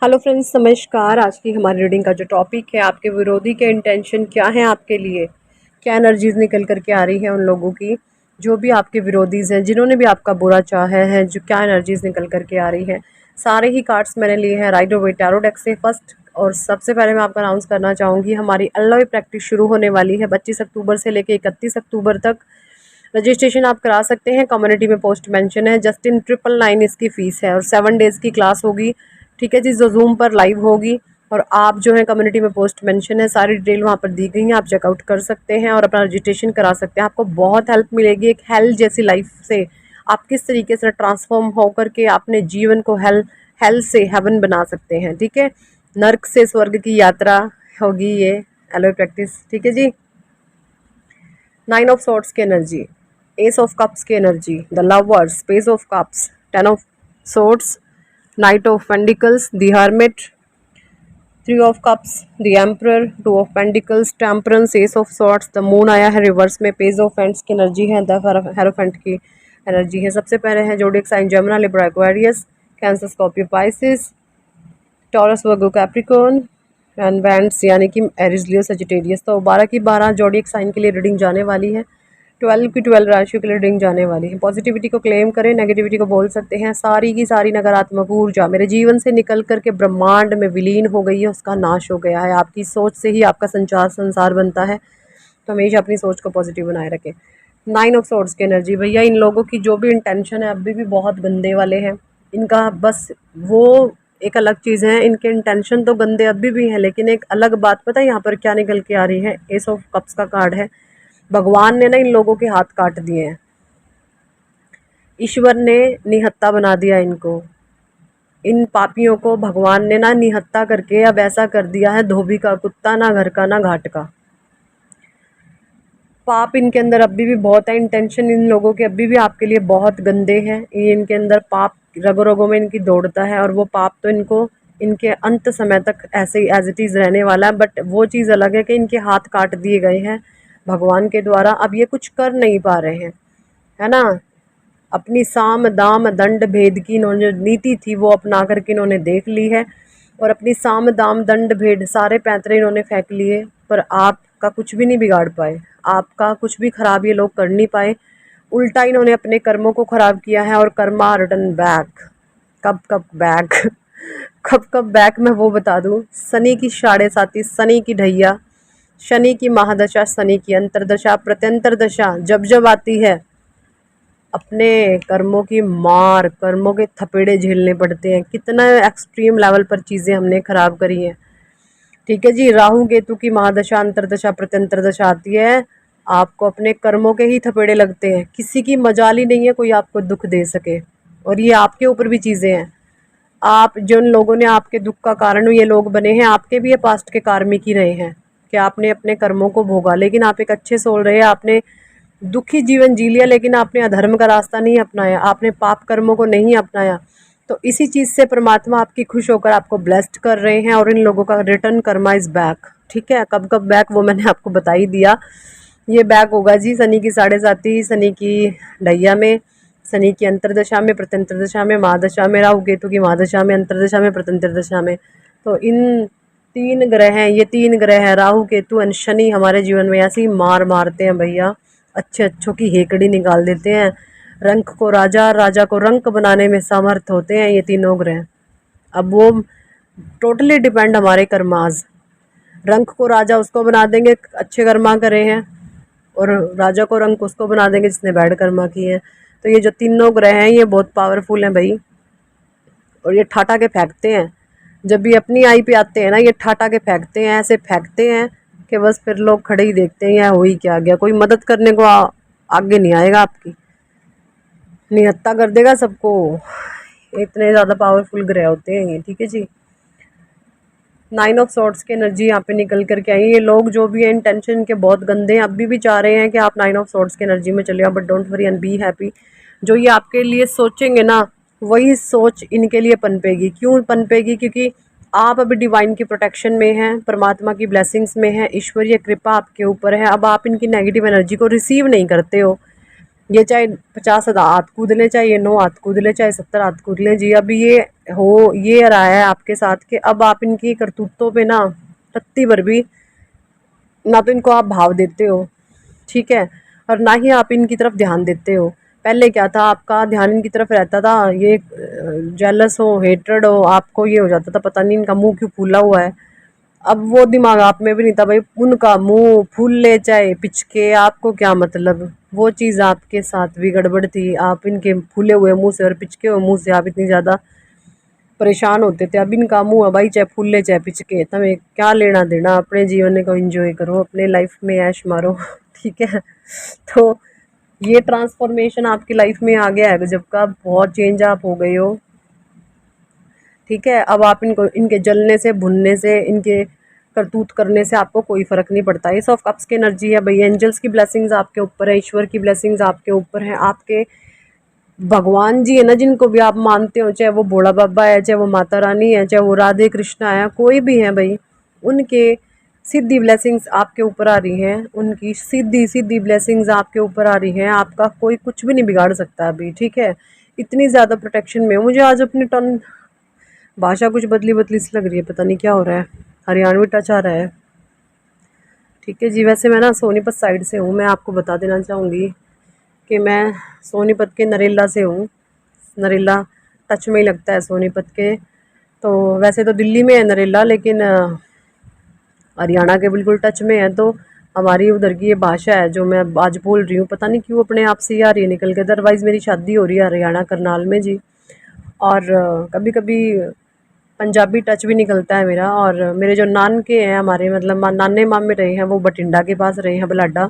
Hello friends, नमस्कार। आज की हमारी रीडिंग का जो टॉपिक है, आपके विरोधी के इंटेंशन क्या है आपके लिए, क्या एनर्जीज निकल करके आ रही है उन लोगों की जो भी आपके विरोधीज हैं, जिन्होंने भी आपका बुरा चाहा है, जो क्या एनर्जीज निकल करके आ रही है। सारे ही कार्ड्स मैंने लिए हैं राइडर वे टैरो डेक से फर्स्ट। और सबसे पहले मैं आपको अनाउंस करना चाहूँगी, हमारी अल्लाह प्रैक्टिस शुरू होने वाली है 25 अक्टूबर से लेकर 31 अक्टूबर तक। रजिस्ट्रेशन आप करा सकते हैं, कम्युनिटी में पोस्ट मेंशन है। जस्ट इन 999 इसकी फ़ीस है और 7 डेज़ की क्लास होगी। ठीक है जी, जो जूम पर लाइव होगी। और आप जो है कम्युनिटी में पोस्ट मेंशन है, सारी डिटेल वहाँ पर दी गई है, आप चेकआउट कर सकते हैं और अपना रजिस्ट्रेशन करा सकते हैं। आपको बहुत हेल्प मिलेगी एक हेल जैसी लाइफ से। आप किस तरीके से ट्रांसफॉर्म होकर के अपने जीवन को हेल से हेवन बना सकते हैं। ठीक है, नर्क से स्वर्ग की यात्रा होगी ये एलोए प्रैक्टिस। ठीक है जी। 9 ऑफ सॉर्ड्स की एनर्जी, एस ऑफ कप्स की energy, the lovers, page of cups, 10 of swords, knight of pentacles, the hermit, 3 of cups, the emperor, 2 of pentacles, temperance, ace of swords, the moon आया है reverse में, page of hands की energy है, the hierophant की energy है। सबसे पहले है zodiac sign Gemini, Libra, Aquarius, Cancer, Scorpio, Pisces, Taurus, Virgo, Capricorn and bands यानी कि एरीज, लियो, सजिटेरियस। तो 12 की 12 जोडिक साइन के लिए रीडिंग जाने वाली है, 12 की 12 राशियों के लिए रीडिंग जाने वाली है। पॉजिटिविटी को क्लेम करें, नेगेटिविटी को बोल सकते हैं। सारी की सारी नकारात्मक ऊर्जा मेरे जीवन से निकल करके ब्रह्मांड में विलीन हो गई है, उसका नाश हो गया है। आपकी सोच से ही आपका संचार संसार बनता है, तो हमेशा अपनी सोच को पॉजिटिव बनाए रखें। 9 ऑफ सोर्ड्स की एनर्जी, भैया इन लोगों की जो भी इंटेंशन है अभी भी बहुत गंदे वाले हैं। इनका बस वो एक अलग चीज़ है, इनके इंटेंशन तो गंदे अभी भी हैं, लेकिन एक अलग बात पता है यहाँ पर क्या निकल के आ रही है। एस ऑफ कप्स का कार्ड है। भगवान ने ना इन लोगों के हाथ काट दिए हैं, ईश्वर ने निहत्ता बना दिया इनको। इन पापियों को भगवान ने ना निहत्ता करके अब ऐसा कर दिया है, धोबी का कुत्ता, ना घर का ना घाट का। पाप इनके अंदर अभी भी बहुत है, इंटेंशन इन लोगों के अभी भी आपके लिए बहुत गंदे हैं। ये इनके अंदर पाप रगो रगों में इनकी दौड़ता है, और वो पाप तो इनको इनके अंत समय तक ऐसे ही एज इट इज़ रहने वाला है। बट वो चीज़ अलग है कि इनके हाथ काट दिए गए हैं भगवान के द्वारा, अब ये कुछ कर नहीं पा रहे हैं, है ना। अपनी साम दाम दंड भेद की इन्होंने जो नीति थी वो अपना करके इन्होंने देख ली है, और अपनी साम दाम दंड भेद सारे पैंतरे इन्होंने फेंक लिए, पर आपका कुछ भी नहीं बिगाड़ पाए, आपका कुछ भी खराब ये लोग कर नहीं पाए। उल्टा इन्होंने अपने कर्मों को खराब किया है, और कर्मा रिटर्न बैक। कब कब बैक कब कब बैक मैं वो बता दूँ। शनि की 7.5, शनि की ढैया, शनि की महादशा, शनि की अंतरदशा, प्रत्यंतर दशा जब जब आती है, अपने कर्मों की मार, कर्मों के थपेड़े झेलने पड़ते हैं। कितना एक्सट्रीम लेवल पर चीज़ें हमने खराब करी हैं। ठीक है जी। राहु केतु की महादशा, अंतरदशा, प्रत्यंतर दशा आती है, आपको अपने कर्मों के ही थपेड़े लगते हैं। किसी की मजाल ही नहीं है कोई आपको दुख दे सके, और ये आपके ऊपर भी चीज़ें हैं। आप जिन लोगों ने आपके दुख का कारण ये लोग बने हैं, आपके भी ये पास्ट के कार्मिक ही रहे हैं कि आपने अपने कर्मों को भोगा, लेकिन आप एक अच्छे सोल रहे, आपने दुखी जीवन जी लिया, लेकिन आपने अधर्म का रास्ता नहीं अपनाया, आपने पाप कर्मों को नहीं अपनाया। तो इसी चीज़ से परमात्मा आपकी खुश होकर आपको ब्लेस्ड कर रहे हैं, और इन लोगों का रिटर्न कर्मा इज बैक। ठीक है, कब कब बैक वो मैंने आपको बता ही दिया। ये बैक होगा जी शनि की 7.5, शनि की ढैया में, शनि की अंतरदशा में, प्रत्यंतर दशा में, महादशा में, राहु केतु की महादशा में, अंतरदशा में, प्रत्यंतर दशा में। तो इन 3 ग्रह हैं, ये 3 ग्रह हैं राहु केतु एंड शनि, हमारे जीवन में ऐसे ही मार मारते हैं भैया, अच्छे अच्छों की हेकड़ी निकाल देते हैं। रंक को राजा, राजा को रंक बनाने में समर्थ होते हैं ये तीनों ग्रह। अब वो टोटली डिपेंड हमारे कर्माज। रंक को राजा उसको बना देंगे अच्छे कर्मा करे हैं, और राजा को रंक उसको बना देंगे जिसने बैड कर्मा किए हैं। तो ये जो तीनों ग्रह हैं ये बहुत पावरफुल हैं भाई, और ये ठाटा के फेंकते हैं। जब भी अपनी आई पे आते हैं ना, ये ठाटा के फेंकते हैं, ऐसे फेंकते हैं कि बस फिर लोग खड़े ही देखते हैं, यह हो ही क्या गया, कोई मदद करने को आगे नहीं आएगा, आपकी निहत्ता कर देगा सबको। इतने ज़्यादा पावरफुल ग्रह होते हैं ये। ठीक है जी। 9 ऑफ सॉर्ड्स की एनर्जी यहाँ पे निकल करके आई। ये लोग जो भी है इंटेंशन के बहुत गंदे हैं, अभी भी चाह रहे हैं कि आप 9 ऑफ सॉर्ड्स की एनर्जी में चले आओ, but don't worry and be happy. जो ये आपके लिए सोचेंगे ना, वही सोच इनके लिए पनपेगी। क्यों पनपेगी? क्योंकि आप अभी डिवाइन की प्रोटेक्शन में हैं, परमात्मा की ब्लेसिंग्स में हैं, ईश्वरीय कृपा आपके ऊपर है। अब आप इनकी नेगेटिव एनर्जी को रिसीव नहीं करते हो, ये चाहे 50 हाथ कूद ले, चाहे ये 9 हाथ कूद ले, चाहे 70 हाथ कूद ले जी। अभी ये रहा है आपके साथ कि अब आप इनकी करतूतों पे ना रत्ती भर भी ना तो इनको आप भाव देते हो, ठीक है, और ना ही आप इनकी तरफ ध्यान देते हो। पहले क्या था, आपका ध्यान इनकी तरफ रहता था, ये जेलस हो, हेट्रेड हो, आपको ये हो जाता था पता नहीं इनका मुंह क्यों फूला हुआ है। अब वो दिमाग आप में भी नहीं था भाई, उनका मुंह फूल ले चाहे पिचके, आपको क्या मतलब। वो चीज़ आपके साथ भी गड़बड़ थी, आप इनके फूले हुए मुंह से और पिचके हुए मुंह से आप इतनी ज़्यादा परेशान होते थे। अब इनका मुंह है भाई, चाहे फूले चाहे पिचके, तुम्हें क्या लेना देना, अपने जीवन को एंजॉय करो, अपने लाइफ में ऐश मारो ठीक है। तो ये ट्रांसफॉर्मेशन आपकी लाइफ में आ गया है जब का, बहुत चेंज आप हो गए हो, ठीक है। अब आप इनको, इनके जलने से, भुनने से, इनके करतूत करने से आपको कोई फर्क नहीं पड़ता। ये ऑफ कप्स की एनर्जी है भाई, एंजल्स की ब्लेसिंग्स आपके ऊपर है, ईश्वर की ब्लेसिंग्स आपके ऊपर है, आपके भगवान जी है ना जिनको भी आप मानते हो, चाहे वो भोला बाबा है, चाहे वो माता रानी है, चाहे वो राधे कृष्णा है, कोई भी है भाई, उनके सीधी ब्लेसिंग्स आपके ऊपर आ रही हैं, उनकी सीधी सीधी ब्लेसिंग्स आपके ऊपर आ रही हैं। आपका कोई कुछ भी नहीं बिगाड़ सकता अभी, ठीक है। इतनी ज़्यादा प्रोटेक्शन में मुझे आज अपनी टर्न भाषा कुछ बदली बदली सी लग रही है, पता नहीं क्या हो रहा है, हरियाणवी टच आ रहा है, ठीक है जी। वैसे मैं ना सोनीपत साइड से हूँ, मैं आपको बता देना चाहूँगी कि मैं सोनीपत के नरेला से हूँ। नरेला टच में ही लगता है सोनीपत के, तो वैसे तो दिल्ली में है नरेला, लेकिन हरियाणा के बिल्कुल टच में है। तो हमारी उधर की ये भाषा है जो मैं आज बोल रही हूँ, पता नहीं क्यों अपने आप से ही आ रही है निकल के। अदरवाइज़ मेरी शादी हो रही है हरियाणा करनाल में जी, और कभी कभी पंजाबी टच भी निकलता है मेरा। और मेरे जो नान के हैं, हमारे मतलब नाने मामे रहे हैं, वो बठिंडा के पास रहे हैं, बलाडा,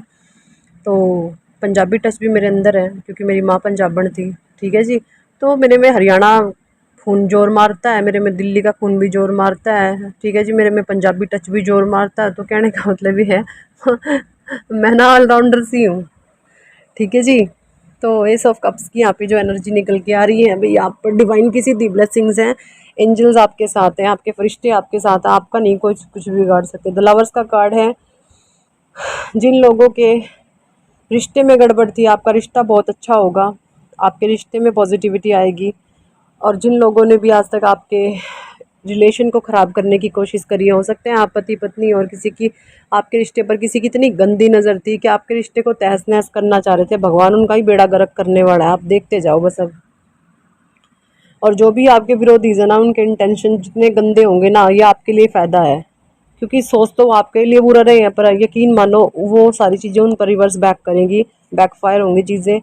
तो पंजाबी टच भी मेरे अंदर है क्योंकि मेरी माँ पंजाबन थी, ठीक है जी। तो मेरे में हरियाणा खून जोर मारता है, मेरे में दिल्ली का खून भी जोर मारता है, ठीक है जी। मेरे में पंजाबी टच भी जोर मारता है, तो कहने का मतलब ये है मैं ना ऑलराउंडर सी हूँ, ठीक है जी। तो एस ऑफ कप्स की यहाँ पे जो एनर्जी निकल के आ रही है भाई, आप पर डिवाइन की सीधी ब्लेसिंग्स हैं, एंजल्स आपके साथ हैं, आपके फरिश्ते आपके साथ हैं, आपका नहीं कोई कुछ भी बिगाड़ सकते। द लवर्स का कार्ड है, जिन लोगों के रिश्ते में गड़बड़ थी, आपका रिश्ता बहुत अच्छा होगा, आपके रिश्ते में पॉजिटिविटी आएगी। और जिन लोगों ने भी आज तक आपके रिलेशन को ख़राब करने की कोशिश करी है, हो सकते हैं आप पति पत्नी, और किसी की आपके रिश्ते पर किसी की इतनी गंदी नज़र थी कि आपके रिश्ते को तहस नहस करना चाह रहे थे, भगवान उनका ही बेड़ा गर्क करने वाला है, आप देखते जाओ बस अब। और जो भी आपके विरोधी है ना, उनके इंटेंशन जितने गंदे होंगे ना, ये आपके लिए फ़ायदा है, क्योंकि सोच तो वो आपके लिए बुरा रहे हैं, पर यकीन मानो वो सारी चीज़ें उन पर रिवर्स बैक करेंगी, बैकफायर होंगी चीज़ें,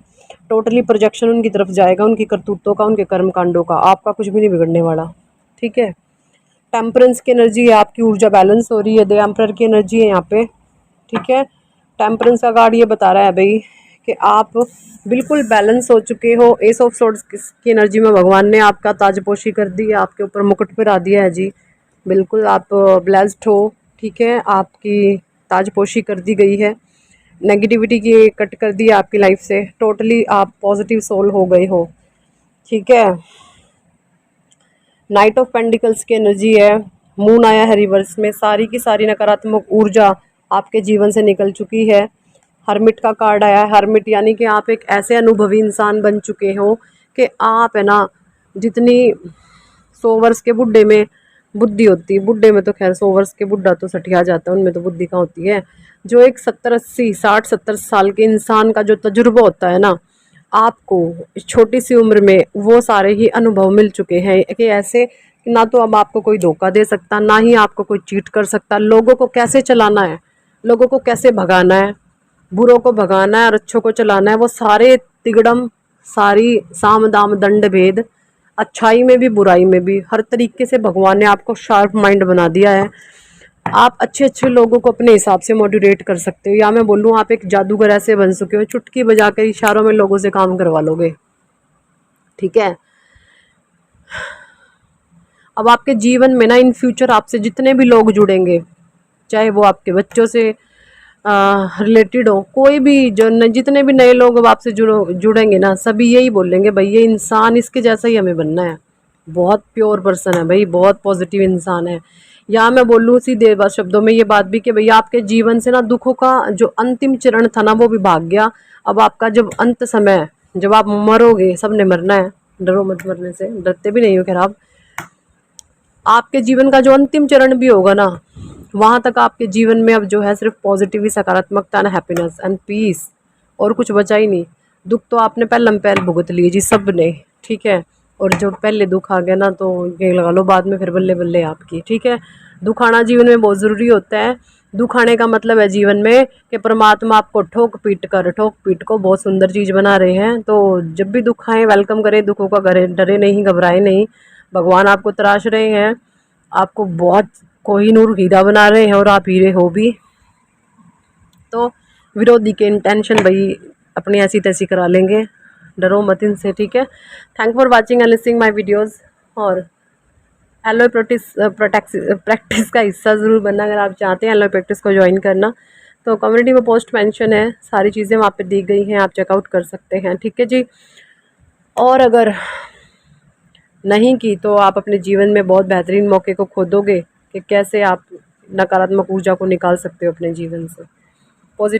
टोटली प्रोजेक्शन उनकी तरफ जाएगा, उनकी करतूतों का, उनके कर्म कांडों का, आपका कुछ भी नहीं बिगड़ने वाला, ठीक है। टेम्परेंस की एनर्जी है, आपकी ऊर्जा बैलेंस हो रही है, द एम्परर की एनर्जी है यहाँ पे, ठीक है। टेम्परेंस का कार्ड ये बता रहा है भाई कि आप बिल्कुल बैलेंस हो चुके हो। एस ऑफ सोर्ड्स की एनर्जी में भगवान ने आपका ताजपोशी कर दी है, आपके ऊपर मुकुट पर आ दिया है जी, बिल्कुल आप ब्लेस्ड हो, ठीक है। आपकी ताजपोशी कर दी गई है, नेगेटिविटी की कट कर दी है आपकी लाइफ से, टोटली आप पॉजिटिव सोल हो गए हो, ठीक है। नाइट ऑफ पेंडिकल्स की एनर्जी है, मून आया है रिवर्स में, सारी की सारी नकारात्मक ऊर्जा आपके जीवन से निकल चुकी है। हर्मिट का कार्ड आया है, हर्मिट यानी कि आप एक ऐसे अनुभवी इंसान बन चुके हो कि आप है ना, जितनी 100 वर्ष के बुढ़े में बुद्धि होती है, बुढ़े में तो खैर 100 वर्ष के बुढ़ा तो सठिया जाता है, उनमें तो बुद्धि कहाँ होती है, जो एक 70 80 60 70 साल के इंसान का जो तजुर्बा होता है ना, आपको इस छोटी सी उम्र में वो सारे ही अनुभव मिल चुके हैं कि ऐसे ना तो अब आपको कोई धोखा दे सकता, ना ही आपको कोई चीट कर सकता, लोगों को कैसे चलाना है, लोगों को कैसे भगाना है, बुरों को भगाना है और अच्छों को चलाना है, वो सारे तिगड़म, सारी साम दाम दंड भेद, अच्छाई में भी बुराई में भी, हर तरीके से भगवान ने आपको शार्प माइंड बना दिया है। आप अच्छे अच्छे लोगों को अपने हिसाब से मोटिवेट कर सकते हो, या मैं बोलूँ आप एक जादूगर ऐसे बन चुके हो, चुटकी बजा कर इशारों में लोगों से काम करवा लोगे, ठीक है। अब आपके जीवन में ना इन फ्यूचर आपसे जितने भी लोग जुड़ेंगे, चाहे वो आपके बच्चों से रिलेटेड हो, कोई भी जो जितने भी नए लोग अब आपसे जुड़ेंगे ना, सभी यही बोलेंगे भाई ये इंसान, इसके जैसा ही हमें बनना है, बहुत प्योर पर्सन है भाई, बहुत पॉजिटिव इंसान है। या मैं बोलूँ सीधे शब्दों में ये बात भी कि भैया आपके जीवन से ना दुखों का जो अंतिम चरण था ना, वो भी भाग गया। अब आपका जब अंत समय, जब आप मरोगे, सबने मरना है, डरो मत मरने से, डरते भी नहीं हो खैर आप। आपके जीवन का जो अंतिम चरण भी होगा ना, वहां तक आपके जीवन में अब जो है सिर्फ पॉजिटिव ही, सकारात्मकता एंड हैप्पीनेस एंड पीस, और कुछ बचा ही नहीं। दुख तो आपने पहलम पहल भुगत लिए जी सब ने, ठीक है। और जो पहले दुख आ गया ना, तो ये लगा लो बाद में फिर बल्ले बल्ले आपकी, ठीक है। दुख आना जीवन में बहुत ज़रूरी होता है। दुख आने का मतलब है जीवन में कि परमात्मा आपको ठोक पीट को बहुत सुंदर चीज़ बना रहे हैं। तो जब भी दुख आए वेलकम करें, दुखों का डरे नहीं, घबराए नहीं। भगवान आपको तराश रहे हैं, आपको बहुत कोहिनूर हीरा बना रहे हैं, और आप हीरे हो भी। तो विरोधी के इंटेंशन भाई अपनी ऐसी तैसी करा लेंगे, डरो मत इनसे, ठीक है। Thank for watching and listening my videos. और एलोए प्रैक्टिस का हिस्सा ज़रूर बनना अगर आप चाहते हैं एलोए प्रैक्टिस को ज्वाइन करना। तो कम्युनिटी में पोस्ट मेंशन है, सारी चीज़ें वहाँ पे दी गई हैं, आप चेकआउट कर सकते हैं, ठीक है जी। और अगर नहीं की तो आप अपने जीवन में बहुत बेहतरीन मौके को खोदोगे कि कैसे आप नकारात्मक ऊर्जा को निकाल सकते हो अपने जीवन से, पॉजिटिव